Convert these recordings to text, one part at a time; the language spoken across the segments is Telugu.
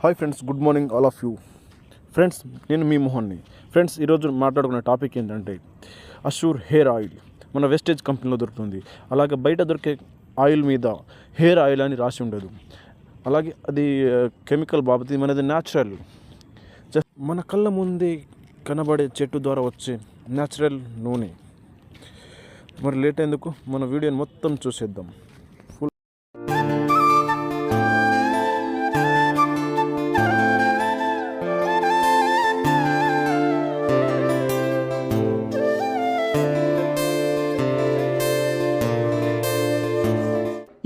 Hi friends, good morning all of you. Friends, నేను మీ మోహన్ని. ఫ్రెండ్స్, ఈరోజు మాట్లాడుకునే టాపిక్ ఏంటంటే అష్యూర్ హెయిర్ ఆయిల్. మన వెస్టేజ్ కంపెనీలో దొరుకుతుంది. అలాగే బయట దొరికే ఆయిల్ మీద హెయిర్ ఆయిల్ అని రాసి ఉండదు. అలాగే అది కెమికల్ బాబతి, మనది న్యాచురల్. జస్ట్ మన కళ్ళ ముందే కనబడే చెట్టు ద్వారా వచ్చే న్యాచురల్ నూనె. మరి లేట్ ఎందుకు, మన వీడియోని మొత్తం చూసేద్దాం.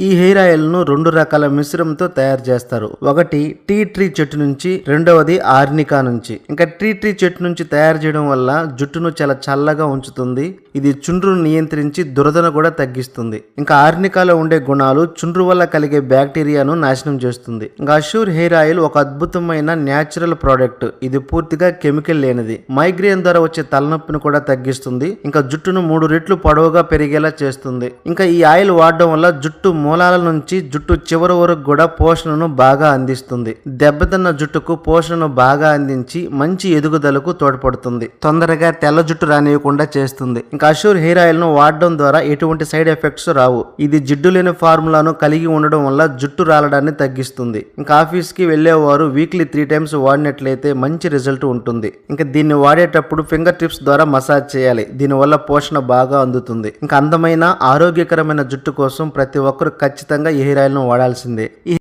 ఈ హెయిర్ ఆయిల్ ను 2 రకాల మిశ్రమంతో తయారు చేస్తారు. ఒకటి టీ ట్రీ చెట్టు నుంచి, రెండవది ఆర్నికా నుంచి. ఇంకా టీ ట్రీ చెట్టు నుంచి తయారు చేయడం వల్ల జుట్టును చాలా చల్లగా ఉంచుతుంది. ఇది చుండ్రును నియంత్రించి దురదను కూడా తగ్గిస్తుంది. ఇంకా ఆర్నికాలో ఉండే గుణాలు చుండ్రు వల్ల కలిగే బ్యాక్టీరియాను నాశనం చేస్తుంది. ఇంకా అష్యూర్ హెయిర్ ఆయిల్ ఒక అద్భుతమైన న్యాచురల్ ప్రోడక్ట్. ఇది పూర్తిగా కెమికల్ లేనిది. మైగ్రేన్ ద్వారా వచ్చే తలనొప్పిని కూడా తగ్గిస్తుంది. ఇంకా జుట్టును 3 రెట్లు పొడవుగా పెరిగేలా చేస్తుంది. ఇంకా ఈ ఆయిల్ వాడడం వల్ల జుట్టు మూలాల నుంచి జుట్టు చివరి వరకు కూడా పోషణను బాగా అందిస్తుంది. దెబ్బతిన్న జుట్టుకు పోషణను బాగా అందించి మంచి ఎదుగుదలకు తోడ్పడుతుంది. తొందరగా తెల్ల జుట్టు రానివ్వకుండా చేస్తుంది. ఇంకా అష్యూర్ హెయిర్ ఆయిల్ ను వాడడం ద్వారా ఎటువంటి సైడ్ ఎఫెక్ట్స్ రావు. ఇది జిడ్డు లేని ఫార్ములాను కలిగి ఉండడం వల్ల జుట్టు రాలడాన్ని తగ్గిస్తుంది. ఇంకా ఆఫీస్ కి వెళ్లేవారు వీక్లీ 3 times వాడినట్లయితే మంచి రిజల్ట్ ఉంటుంది. ఇంకా దీన్ని వాడేటప్పుడు ఫింగర్ టిప్స్ ద్వారా మసాజ్ చేయాలి. దీనివల్ల పోషణ బాగా అందుతుంది. ఇంకా అందమైన ఆరోగ్యకరమైన జుట్టు కోసం ప్రతి ఒక్కరు ఖచ్చితంగా ఈ హెయిర్ ఆయిల్ ను వాడాల్సిందే. ఈ